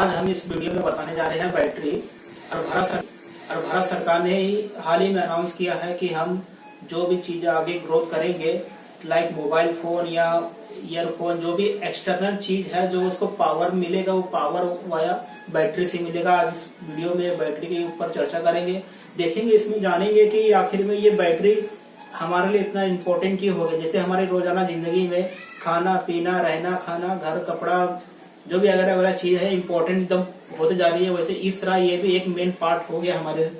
आज हम इस वीडियो में बताने जा रहे हैं बैटरी। और भारत सरकार ने ही हाल ही में अनाउंस किया है कि हम जो भी चीजें आगे ग्रोथ करेंगे, लाइक मोबाइल फोन या ईयरफोन, जो भी एक्सटर्नल चीज है जो उसको पावर मिलेगा वो पावर वाया बैटरी से मिलेगा। आज इस वीडियो में बैटरी के ऊपर चर्चा करेंगे, देखेंगे, इसमें जानेंगे कि आखिर में ये बैटरी हमारे लिए इतना इम्पोर्टेंट क्यों हो गया। जैसे हमारे रोजाना जिंदगी में खाना पीना, रहना खाना, घर कपड़ा, जो भी अगर वगैरह चीज है इम्पोर्टेंट एकदम होते जा रही है, वैसे इस तरह ये भी एक मेन पार्ट हो गया हमारे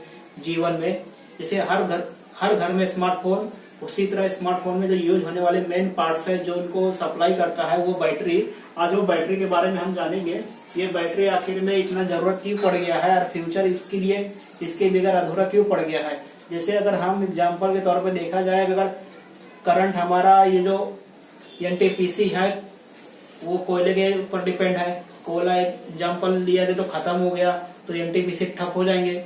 जीवन में। जैसे हर घर में स्मार्टफोन, उसी तरह स्मार्टफोन में जो यूज होने वाले मेन पार्ट्स है जो इनको सप्लाई करता है वो बैटरी। आज वो बैटरी के बारे में हम जानेंगे। ये बैटरी आखिर में इतना जरूरत क्यों पड़ गया है और फ्यूचर इसके बगैर अधूरा क्यों पड़ गया है। जैसे अगर हम एग्जाम्पल के तौर पर देखा जाए, अगर करंट हमारा ये जो एनटीपीसी है वो कोयले के ऊपर डिपेंड है। कोयला एग्जाम्पल लिया जाए तो खत्म हो गया तो एनटीपीसी ठप हो जाएंगे।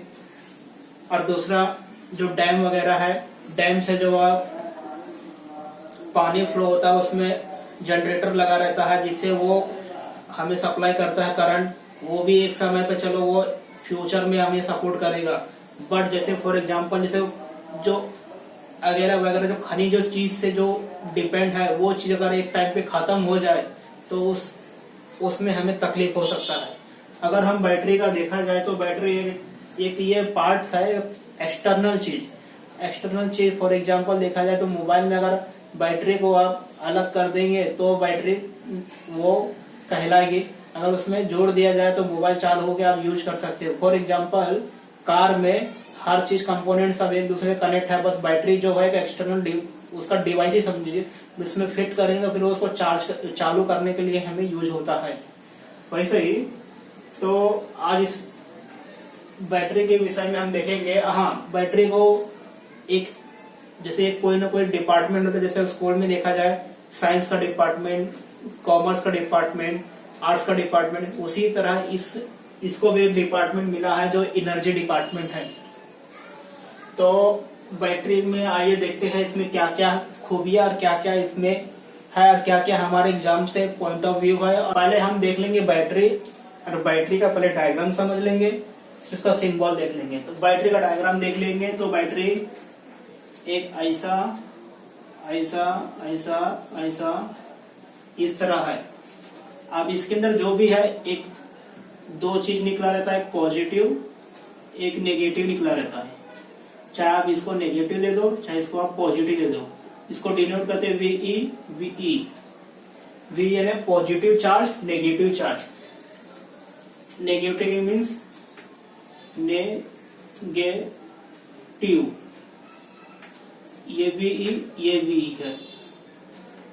और दूसरा जो डैम वगैरह है, डैम से जो पानी फ्लो होता है उसमें जनरेटर लगा रहता है जिससे वो हमें सप्लाई करता है करंट। वो भी एक समय पे चलो वो फ्यूचर में हमें सपोर्ट करेगा। बट जैसे फॉर एग्जांपल जैसे जो वगैरह वगैरह जो खनिज चीज से जो डिपेंड है वो चीज अगर एक टाइम पे खत्म हो जाए तो उसमें हमें तकलीफ हो सकता है। अगर हम बैटरी का देखा जाए तो बैटरी एक ये पार्ट है एक्सटर्नल चीज। फॉर एग्जांपल देखा जाए तो मोबाइल में अगर बैटरी को आप अलग कर देंगे तो बैटरी वो कहलाएगी। अगर उसमें जोड़ दिया जाए तो मोबाइल चालू होकर आप यूज कर सकते हो। फॉर एग्जांपल कार में हर चीज कंपोनेंट सब एक दूसरे से कनेक्ट है, बस बैटरी जो है एक्सटर्नल उसका डिवाइस ही समझिए। इसमें फिट करेंगे फिर उसको चालू करने के लिए हमें यूज होता है। वैसे ही तो आज इस बैटरी के विषय में हम देखेंगे। हाँ, बैटरी को एक जैसे कोई ना कोई डिपार्टमेंट होता है। जैसे स्कूल में देखा जाए साइंस का डिपार्टमेंट, कॉमर्स का डिपार्टमेंट, आर्ट्स का डिपार्टमेंट, उसी तरह इसको भी एक डिपार्टमेंट मिला है जो एनर्जी डिपार्टमेंट है। तो बैटरी में आइए देखते हैं इसमें क्या क्या खूबियां और क्या क्या इसमें है और क्या क्या हमारे एग्जाम से पॉइंट ऑफ व्यू है। और पहले हम देख लेंगे बैटरी, और बैटरी का पहले डायग्राम समझ लेंगे, इसका सिंबल देख लेंगे। तो बैटरी का डायग्राम देख लेंगे तो बैटरी एक ऐसा ऐसा ऐसा ऐसा इस तरह है। अब इसके अंदर जो भी है एक दो चीज निकला रहता है, पॉजिटिव एक नेगेटिव निकला रहता है। चाहे आप इसको नेगेटिव ले दो चाहे इसको आप पॉजिटिव ले दो। इसको डिनोट करते हैं वीई। वी यानी positive charge, negative charge. Negative means negative, ये वीई है।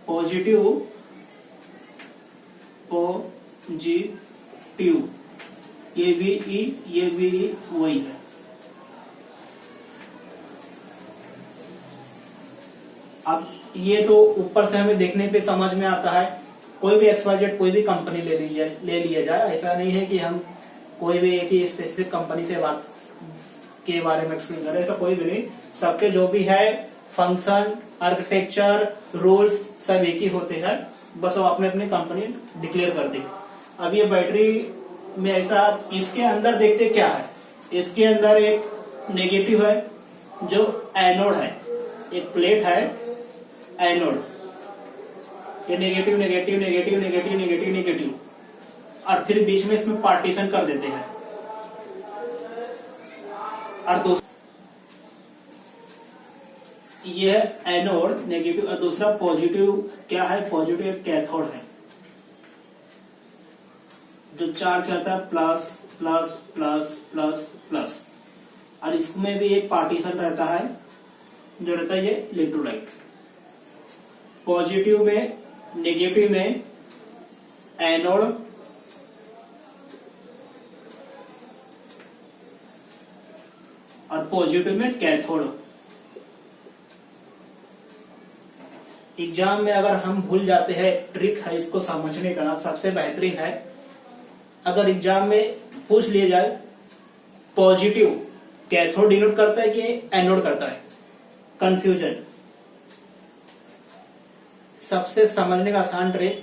पॉजिटिव ये वीई वही है। अब ये तो ऊपर से हमें देखने पे समझ में आता है। कोई भी XYZ कोई भी कंपनी ले लिया जाए, ऐसा नहीं है कि हम कोई भी एक ही स्पेसिफिक कंपनी से बात के बारे में एक्सप्लेन करें, ऐसा कोई भी नहीं। सबके जो भी है फंक्शन, आर्किटेक्चर, रूल्स सब एक ही होते हैं, बस वो अपने अपने कंपनी डिक्लेयर कर दी। अब ये बैटरी में ऐसा इसके अंदर देखते क्या है, इसके अंदर एक नेगेटिव है जो एनोड है, एक प्लेट है एनोड। ये negative negative negative negative negative negative, और फिर बीच में इसमें पार्टीशन कर देते हैं। और दूसरा ये एनोड नेगेटिव और दूसरा पॉजिटिव क्या है, पॉजिटिव एक कैथोड है जो चार्ज करता है plus plus plus plus plus. और इसमें भी एक पार्टीशन रहता है जो रहता है ये इलेक्ट्रोलाइट। पॉजिटिव में नेगेटिव में एनोड और पॉजिटिव में कैथोड। एग्जाम में अगर हम भूल जाते हैं, ट्रिक है इसको समझने का सबसे बेहतरीन है। अगर एग्जाम में पूछ लिया जाए पॉजिटिव कैथोड डिनोट करता है कि एनोड करता है, कंफ्यूजन। सबसे समझने का आसान ट्रिक,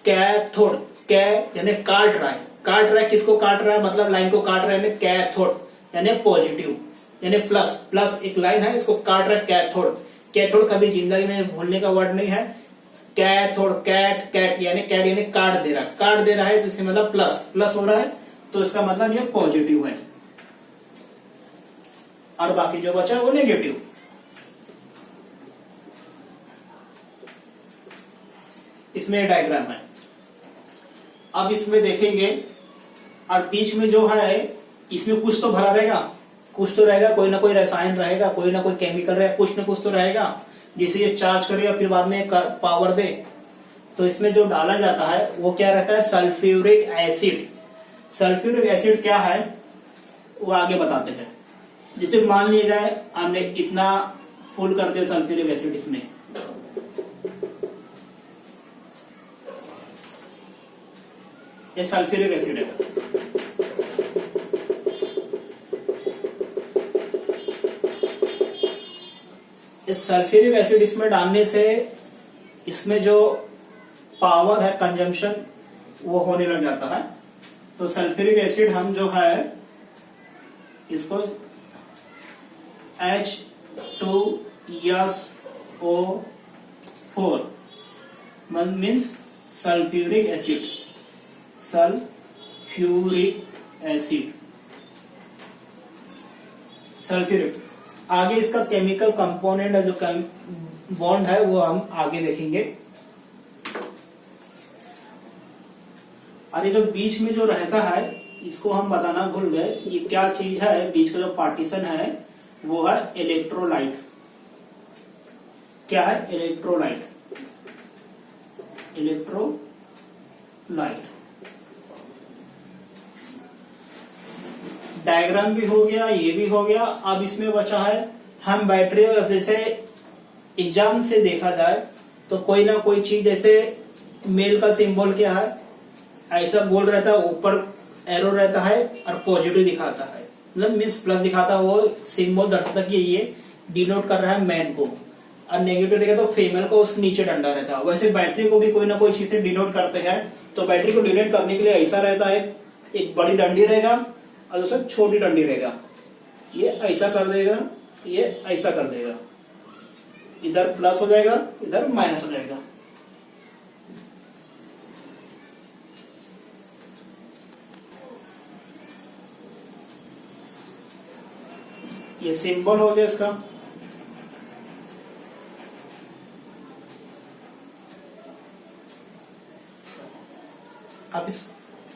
कैथोड, कै यानी काट रहा है, काट रहा है, किसको काट रहा है, मतलब लाइन को काट रहा है, यानी कैथोड यानी पॉजिटिव यानी प्लस, प्लस एक लाइन है इसको काट रहा है कैथोड। कैथोड कभी जिंदगी में भूलने का वर्ड नहीं है। कैथोड, कैट, कैट यानी कैट यानी काट दे रहा है, काट दे रहा है तो इससे मतलब प्लस, प्लस हो रहा है तो इसका मतलब ये पॉजिटिव है, और बाकी जो बचा वो नेगेटिव। इसमें डायग्राम है। अब इसमें देखेंगे, और बीच में जो है इसमें कुछ तो भरा रहेगा, कुछ तो रहेगा, कोई ना कोई रसायन रहेगा, कोई ना कोई केमिकल रहेगा, कुछ ना कुछ तो रहेगा जिसे ये चार्ज करेगा फिर बाद में पावर दे। तो इसमें जो डाला जाता है वो क्या रहता है, सल्फ्यूरिक एसिड। सल्फ्यूरिक एसिड क्या है वो आगे बताते हैं। जिसे मान लिया जाए हमने इतना फुल कर दिया सल्फ्यूरिक एसिड, इसमें ये सल्फ्यूरिक एसिड है। इस सल्फ्यूरिक एसिड इसमें डालने से इसमें जो पावर है कंजम्पशन वो होने लग जाता है। तो सल्फ्यूरिक एसिड हम जो है इसको H2SO4 means sulphuric acid, sulphuric acid, sulphuric. आगे इसका केमिकल कंपोनेंट है, जो बॉन्ड है वो हम आगे देखेंगे। और ये जो बीच में जो रहता है इसको हम बताना भूल गए, ये क्या चीज है, बीच का जो पार्टीशन है वो है इलेक्ट्रोलाइट। क्या है, इलेक्ट्रोलाइट, इलेक्ट्रोलाइट। डायग्राम भी हो गया, ये भी हो गया। अब इसमें बचा है हम बैटरी, जैसे एग्जाम से देखा जाए तो कोई ना कोई चीज, जैसे मेल का सिंबल क्या है, ऐसा गोल रहता है, ऊपर एरो रहता है और पॉजिटिव दिखाता है, मतलब मीन्स प्लस दिखाता है, वो सिंबल दर्शाता कि ये डिनोट कर रहा है मैन को। और नेगेटिव देखा तो फीमेल को उस नीचे डंडा रहता है। वैसे बैटरी को भी कोई ना कोई चीज से डिनोट करते हैं। तो बैटरी को डिनोट करने के लिए ऐसा रहता है, एक बड़ी डंडी रहेगा और दूसरा छोटी डंडी रहेगा, ये ऐसा कर देगा, ये ऐसा कर देगा, इधर प्लस हो जाएगा, इधर माइनस हो जाएगा। ये सिंबल हो गया इसका।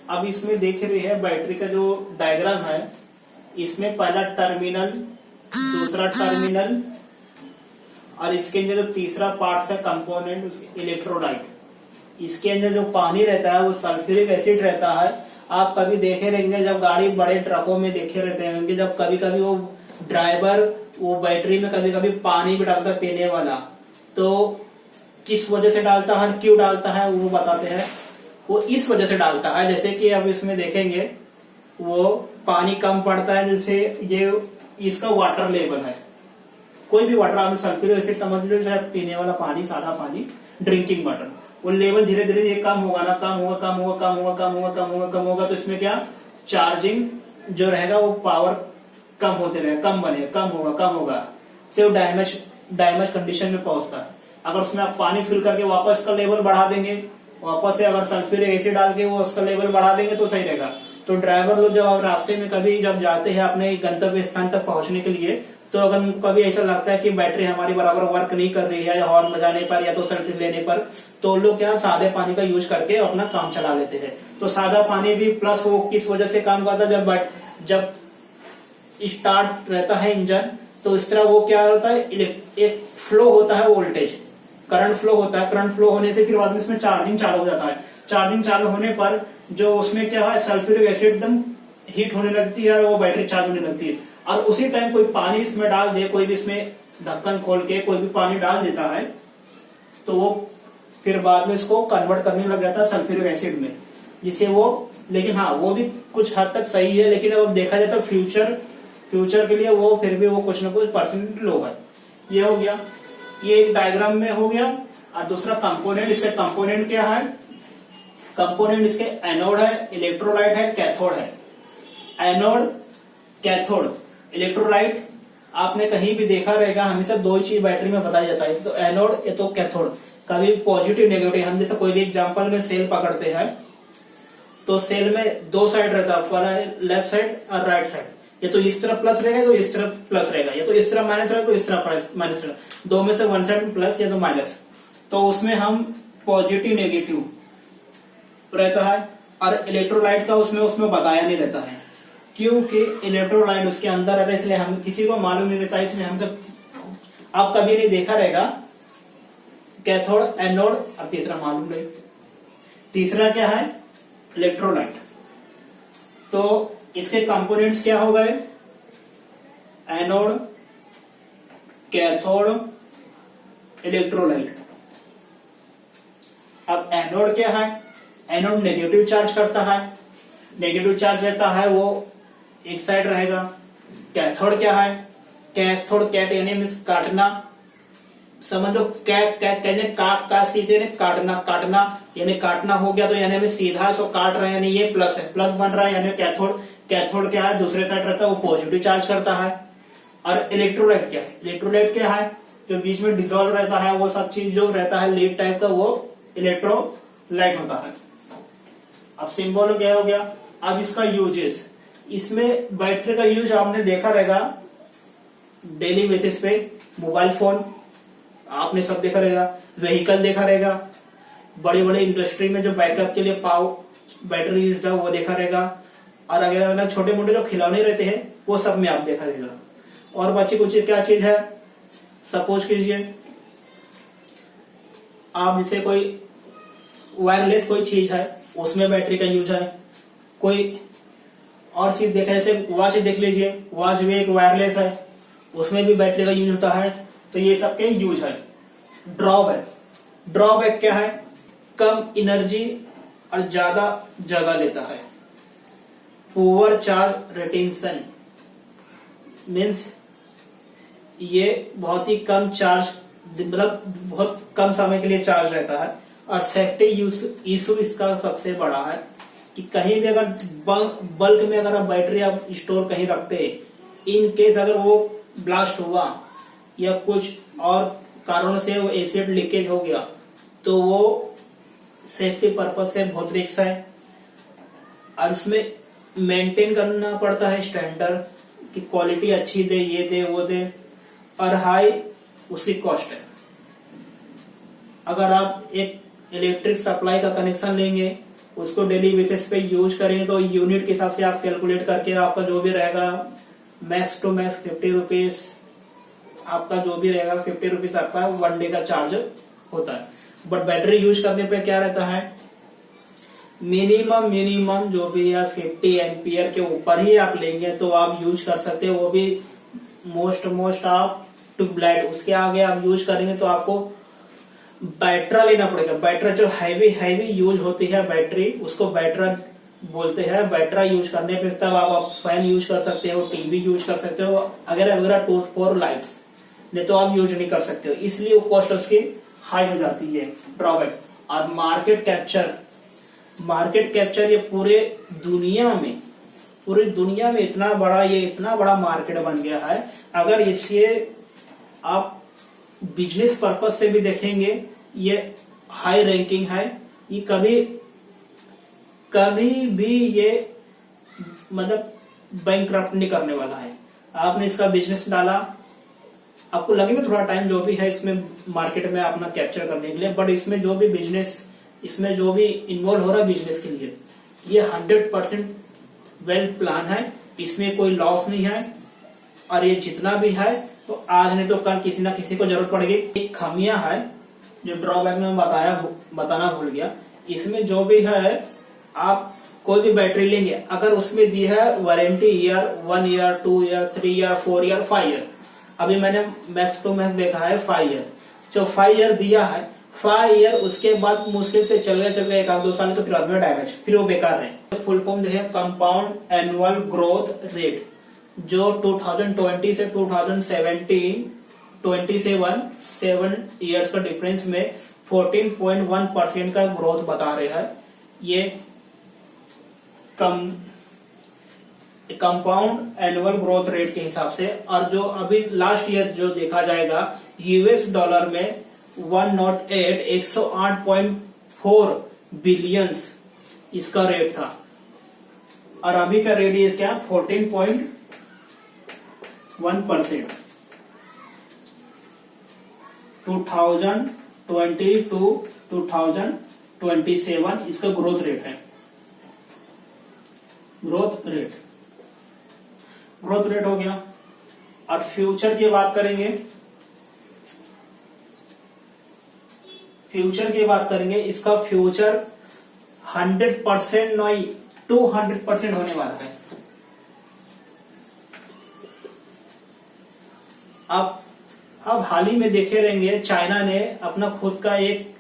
अब इसमें देख रहे हैं बैटरी का जो डायग्राम है, इसमें पहला टर्मिनल, दूसरा टर्मिनल, और इसके अंदर जो तीसरा पार्ट है कंपोनेंट इलेक्ट्रोलाइट। इसके अंदर जो पानी रहता है वो सल्फ्यूरिक एसिड रहता है। आप कभी देखे रहेंगे जब गाड़ी बड़े ट्रकों में देखे रहते होंगे, जब कभी कभी वो ड्राइवर वो बैटरी में कभी कभी पानी भी डालता है पीने वाला, तो किस वजह से डालता है, क्यों डालता है वो बताते हैं। वो इस वजह से डालता है, जैसे कि अब इसमें देखेंगे वो पानी कम पड़ता है, जैसे ये इसका वाटर लेवल है, कोई भी वाटर आप सल्फ्यूरिक एसिड समझ लो, चाहे पीने वाला पानी, सादा पानी, ड्रिंकिंग वाटर, वो लेवल धीरे धीरे ये कम होगा ना, कम होगा, कम होगा, कम होगा, कम होगा, कम होगा, कम होगा। तो इसमें क्या चार्जिंग जो रहेगा वो पावर कम होते रहेगा, कम बनेगा, कम होगा, कम होगा, से वो डैमेज कंडीशन में पहुंचता है। अगर उसमें आप पानी फिल करके वापस का लेवल बढ़ा देंगे, वापस से अगर सल्फ्यूरिक एसिड डाल के वो उसका लेवल बढ़ा देंगे तो सही रहेगा। तो ड्राइवर लोग जब आप रास्ते में कभी जब जाते हैं अपने गंतव्य स्थान तक पहुंचने के लिए, तो अगर कभी ऐसा लगता है कि बैटरी हमारी बराबर वर्क नहीं कर रही है, या हॉर्न बजाने पर या तो सेल्फी लेने पर, तो लोग क्या सादे पानी का यूज करके अपना काम चला लेते हैं। तो सादा पानी भी प्लस वो किस वजह से काम करता है, जब स्टार्ट रहता है इंजन, तो इस तरह वो क्या होता है, एक फ्लो होता है वोल्टेज, करंट फ्लो होता है। करंट फ्लो होने से फिर बाद में इसमें चार्जिंग चालू हो जाता है। चार्जिंग चालू होने पर जो उसमें क्या है, सल्फ्यूरिक एसिड एकदम हीट होने लगती है और वो बैटरी चार्ज होने लगती है। और उसी टाइम कोई पानी इसमें डाल दे, कोई भी इसमें ढक्कन खोल के कोई भी पानी डाल देता है, तो वो फिर बाद में इसको कन्वर्ट करने लग जाता है सल्फ्यूरिक एसिड में, जिससे वो, लेकिन हाँ वो भी कुछ हद तक सही है, लेकिन अब देखा जाए तो फ्यूचर के लिए वो फिर भी वो कुछ ना कुछ परसेंट लो है। ये हो गया, ये एक डायग्राम में हो गया। और दूसरा कंपोनेंट, इसका कंपोनेंट क्या है, कंपोनेंट इसके एनोड है, इलेक्ट्रोलाइट है, कैथोड है। एनोड, कैथोड, इलेक्ट्रोलाइट आपने कहीं भी देखा रहेगा, हमेशा दो ही चीज बैटरी में बताया जाता है, तो एनोड या तो कैथोड। कभी पॉजिटिव नेगेटिव, हम जैसे कोई भी एग्जांपल में सेल पकड़ते हैं तो सेल में दो साइड रहता है, लेफ्ट साइड और राइट साइड। ये तो इस तरफ प्लस रहेगा तो इस तरफ प्लस रहेगा, या तो इस तरफ माइनस रहेगा तो इस तरफ माइनस रहेगा, दो में से वन साइड प्लस या तो माइनस। तो उसमें हम पॉजिटिव नेगेटिव रहता है, और इलेक्ट्रोलाइट का उसमें बताया नहीं रहता है, क्योंकि इलेक्ट्रोलाइट उसके अंदर रहता है, इसलिए हम किसी को मालूम नहीं रहता, इसलिए हम तक आप कभी नहीं देखा रहेगा कैथोड, एनोड, और तीसरा मालूम नहीं। तीसरा क्या है? इलेक्ट्रोलाइट। तो इसके कंपोनेंट्स क्या हो गए? Anode, cathode, electrolyte. अब एनोड क्या है? एनोड नेगेटिव चार्ज करता है, नेगेटिव चार्ज रहता है वो एक साइड रहेगा। कैथोड क्या है? कैथोड, कैट यानी मीन्स काटना, समझो कहने का सीधे काटना, काटना यानी काटना हो गया, तो यानी हमें सीधा सो काट रहे हैं, यानी ये प्लस है, प्लस बन रहा है, यानी कैथोड। कैथोड क्या है? दूसरे साइड रहता है, वो पॉजिटिव चार्ज करता है। और इलेक्ट्रोलाइट क्या है? इलेक्ट्रोलाइट क्या है? जो बीच में डिसॉल्व रहता है, वो सब चीज जो रहता है लीड टाइप का, वो इलेक्ट्रोलाइट होता है। अब सिंबल क्या हो गया? अब इसका यूजेस, इसमें बैटरी का यूज आपने देखा रहेगा डेली बेसिस पे, मोबाइल फोन आपने सब देखा रहेगा, व्हीकल देखा रहेगा, बड़ी बड़ी इंडस्ट्री में जो बैकअप के लिए पावर बैटरी यूज है वो देखा रहेगा, और अगर छोटे मोटे जो खिलौने रहते हैं वो सब में आप देखा रहेगा। और बच्चे कुछ क्या चीज है, सपोज कीजिए आप जैसे कोई वायरलेस कोई चीज है, उसमें बैटरी का यूज है। कोई और चीज देखा, जैसे वॉच देख लीजिए, वॉच भी एक वायरलेस है, उसमें भी बैटरी का यूज होता है। तो ये सब के यूज है। ड्रॉबैक, ड्रॉबैक क्या है? कम एनर्जी और ज्यादा जगह लेता है। पुअर चार्ज रिटेंशन मीन्स ये बहुत ही कम चार्ज, मतलब बहुत कम समय के लिए चार्ज रहता है। और सेफ्टी इशू इसका सबसे बड़ा है कि कहीं भी अगर बल्क में अगर आप बैटरी आप स्टोर कहीं रखते हैं, इन केस अगर वो ब्लास्ट हुआ या कुछ और कारणों से वो एसिड लीकेज हो गया, तो वो सेफ्टी पर्पज से बहुत रिस्क है। और उसमें मेंटेन करना पड़ता है स्टैंडर्ड कि क्वालिटी अच्छी दे, ये दे वो दे, और हाई उसकी कॉस्ट है। अगर आप एक इलेक्ट्रिक सप्लाई का कनेक्शन लेंगे, उसको डेली बेसिस पे यूज करेंगे, तो यूनिट के हिसाब से आप कैलकुलेट करके आपका जो भी रहेगा मैक्स टू मैक्स 50 रुपीज, आपका जो भी रहेगा 50 रुपीज आपका वन डे का चार्ज होता है। बट बैटरी यूज करने पे क्या रहता है, मिनिमम जो भी है 50 एम्पियर के ऊपर ही आप लेंगे तो आप यूज कर सकते हैं, वो भी मोस्ट आप ट्यूबलाइट। उसके आगे आप यूज करेंगे तो आपको बैटरा लेना पड़ेगा। बैटरा जो हैवी यूज होती है बैटरी, उसको बैटरा बोलते हैं। बैटरा यूज करने पे तब आप फैन यूज कर सकते हो, टीवी यूज कर सकते हो, अगर 2-4 लाइट्स, नहीं तो आप यूज नहीं कर सकते हो। इसलिए वो कॉस्ट उसकी हाई हो जाती है, ड्रॉबैक। और मार्केट कैप्चर ये पूरी दुनिया में इतना बड़ा मार्केट बन गया है। अगर इसके आप बिजनेस पर्पज से भी देखेंगे, ये हाई रैंकिंग है। ये कभी भी ये मतलब बैंकक्रप्ट नहीं करने वाला है। आपने इसका बिजनेस डाला, आपको लगेगा थोड़ा टाइम जो भी है इसमें मार्केट में अपना कैप्चर करने के लिए, बट इसमें जो भी इन्वॉल्व हो रहा है बिजनेस के लिए, ये 100% वेल प्लान है। इसमें कोई लॉस नहीं है। और ये जितना भी है तो आज नहीं तो कल किसी ना किसी को जरूरत पड़ेगी। एक खामियां है जो ड्रॉबैक में बताना भूल गया। इसमें जो भी है, आप कोई भी बैटरी लेंगे, अगर उसमें दी है warranty year 1 year, 2 year, 3 year, 4 year, 5 year. अभी मैंने मैक्स टू मैक्स देखा है 5 ईयर। जो 5 ईयर दिया है, 5 ईयर उसके बाद मुश्किल से चल गया 1-2 साल, तो फिर आदमी डैमेज, फिर वो बेकार है। फुल फॉर्म देखें कंपाउंड एनुअल ग्रोथ रेट, जो 2020 से 2017 7 ईयर्स का डिफरेंस में 14.1% का ग्रोथ बता रहे हैं। ये कंपाउंड एनुअल ग्रोथ रेट के हिसाब से, और जो अभी लास्ट ईयर जो देखा जाएगा यूएस डॉलर में 108.4 बिलियन इसका रेट था, और अभी का रेट ये क्या 14.1%। 2020 टू 2027 इसका ग्रोथ रेट है। ग्रोथ रेट हो गया। और फ्यूचर की बात करेंगे, इसका फ्यूचर 100% नहीं 200% होने वाला है। अब हाल ही में देखे रहेंगे चाइना ने अपना खुद का एक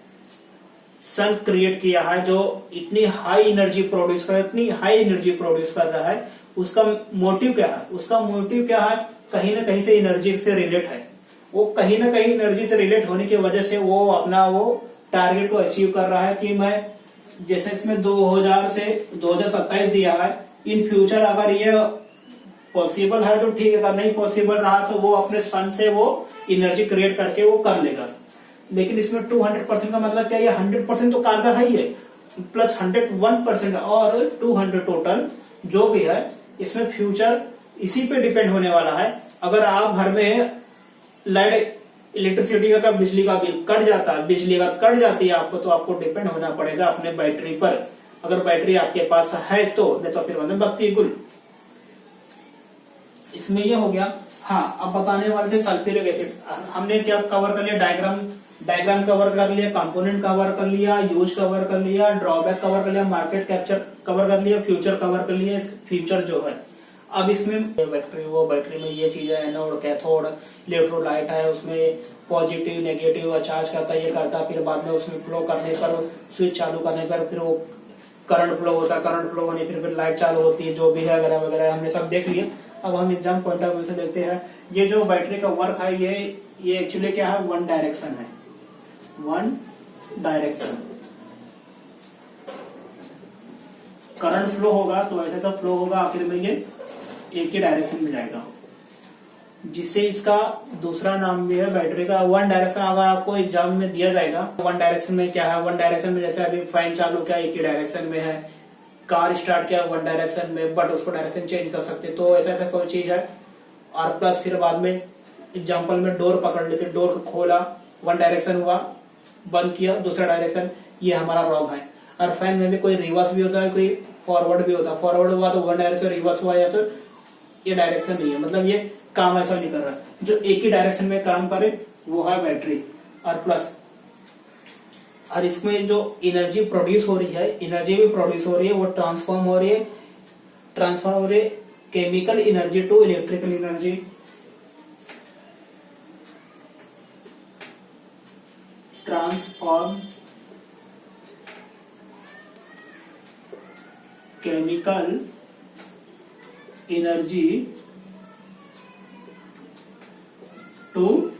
सन क्रिएट किया है जो इतनी हाई एनर्जी प्रोड्यूस कर रहा है। उसका मोटिव क्या है? कहीं ना कहीं से एनर्जी से रिलेट है। वो कहीं ना कहीं एनर्जी से रिलेट होने की वजह से वो अपना वो टारगेट को अचीव कर रहा है कि मैं जैसे इसमें 2000 से 2027 दिया है, इन फ्यूचर अगर ये पॉसिबल है तो ठीक है, अगर नहीं पॉसिबल रहा तो वो अपने सन से वो एनर्जी क्रिएट करके वो कर लेगा। लेकिन इसमें 200% का मतलब क्या? ये 100% तो कारगर है ही है, प्लस 101% और 200 टोटल जो भी है, इसमें फ्यूचर इसी पे डिपेंड होने वाला है। अगर आप घर में लाइट इलेक्ट्रिसिटी का बिजली का बिल कट जाता है, बिजली अगर कट जाती है आपको, तो आपको डिपेंड होना पड़ेगा अपने बैटरी पर। अगर बैटरी आपके पास है तो, नहीं तो फिर मतलब बत्ती गुल। इसमें ये हो गया। हाँ, अब बताने वाले थे सल्फ्यूरिक एसिड। हमने क्या कवर कर लिया? डायग्राम कवर कर लिया, कंपोनेंट कवर कर लिया, यूज कवर कर लिया, ड्रॉबैक कवर कर लिया, मार्केट कैप्चर कवर कर लिया, फ्यूचर कवर कर लिया। फ्यूचर जो है, अब इसमें बैटरी में ये चीजें एनोड, कैथोड, इलेक्ट्रोलाइट है, उसमें पॉजिटिव नेगेटिव चार्ज करता है, ये करता, फिर बाद में उसमें फ्लो करने पर, स्विच चालू करने पर फिर वो करंट फ्लो होता है, करंट फ्लो होने फिर लाइट चालू होती है, जो भी है वगैरह वगैरह हमने सब देख लिया। अब हम एग्जाम पॉइंट ऑफ व्यू से देखते हैं। ये जो बैटरी का वर्क है, ये एक्चुअली क्या है? वन डायरेक्शन है। करंट फ्लो होगा तो ऐसे तो फ्लो होगा, आखिर में ये एक ही डायरेक्शन में जाएगा, जिससे इसका दूसरा नाम भी है बैटरी का वन डायरेक्शन। अगर आपको एग्जाम में दिया जाएगा वन डायरेक्शन में क्या है? वन डायरेक्शन में जैसे अभी फैन चालू किया एक ही डायरेक्शन में है, कार स्टार्ट किया वन डायरेक्शन में, बट उसको डायरेक्शन चेंज कर सकते, तो ऐसा कोई चीज है। और प्लस फिर बाद में एग्जाम्पल में डोर पकड़ लेते, डोर को खोला वन डायरेक्शन हुआ, बंद किया दूसरा डायरेक्शन, ये हमारा रॉन्ग है। और फैन में भी कोई रिवर्स भी होता है, कोई फॉरवर्ड भी होता है। फॉरवर्ड हुआ तो वन डायरेक्शन, रिवर्स हुआ या तो ये डायरेक्शन नहीं है, मतलब ये काम ऐसा नहीं कर रहा। जो एक ही डायरेक्शन में काम करे वो है बैटरी। और प्लस और इसमें जो एनर्जी प्रोड्यूस हो रही है, वो ट्रांसफॉर्म हो रही है chemical energy to electrical energy. Transform chemical energy to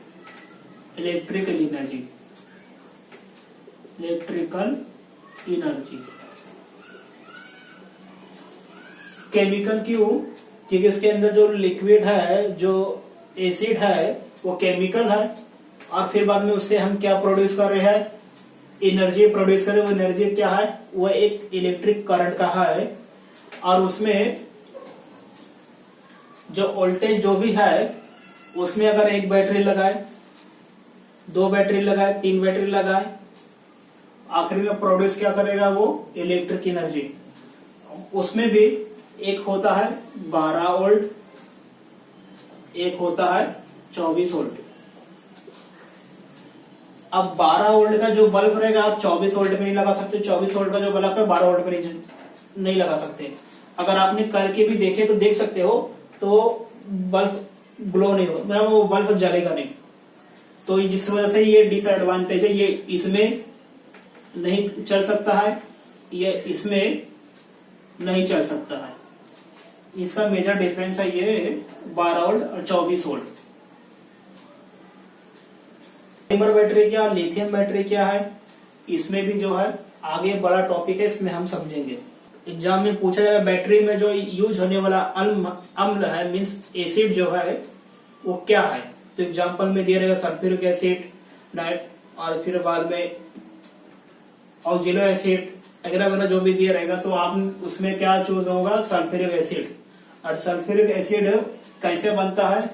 electrical energy. Chemical क्यों? क्योंकि उसके अंदर जो लिक्विड है, जो एसिड है, वो केमिकल है, और फिर बाद में उससे हम क्या प्रोड्यूस कर रहे हैं? एनर्जी प्रोड्यूस कर रहे हैं। वो एनर्जी क्या है? वो एक इलेक्ट्रिक करंट का है, और उसमें जो वोल्टेज जो भी है, उसमें अगर एक बैटरी लगाए, दो बैटरी लगाए, तीन बैटरी लगाए, आखिरी में प्रोड्यूस क्या करेगा? वो इलेक्ट्रिक एनर्जी। उसमें भी एक होता है 12 वोल्ट, एक होता है 24 वोल्ट। अब 12 वोल्ट का जो बल्ब रहेगा आप 24 वोल्ट पे नहीं लगा सकते, 24 वोल्ट का जो बल्ब है 12 वोल्ट पे नहीं लगा सकते। अगर आपने करके भी देखे तो देख सकते हो, तो बल्ब ग्लो नहीं होगा, मतलब वो बल्ब जलेगा नहीं। तो जिस वजह से ये डिसएडवांटेज है, ये इसमें नहीं चल सकता है, ये इसमें नहीं चल सकता है। इसका मेजर डिफरेंस है ये 12 वोल्ट और 24 वोल्ट। पॉलीमर बैटरी क्या, लिथियम बैटरी क्या है? इसमें भी जो है आगे बड़ा टॉपिक है, इसमें हम समझेंगे। एग्जाम में पूछा जाएगा बैटरी में जो यूज होने वाला अम्ल है, मीन्स एसिड जो है वो क्या है। तो एग्जाम्पल में दिया रहेगा सल्फ्यूरिक एसिड, और फिर बाद में ऑक्जेलो एसिड वगैरह वगैरह जो भी दिया रहेगा, तो आप उसमें क्या चूज होगा, सल्फ्यूरिक एसिड। और सल्फ्यूरिक एसिड कैसे बनता है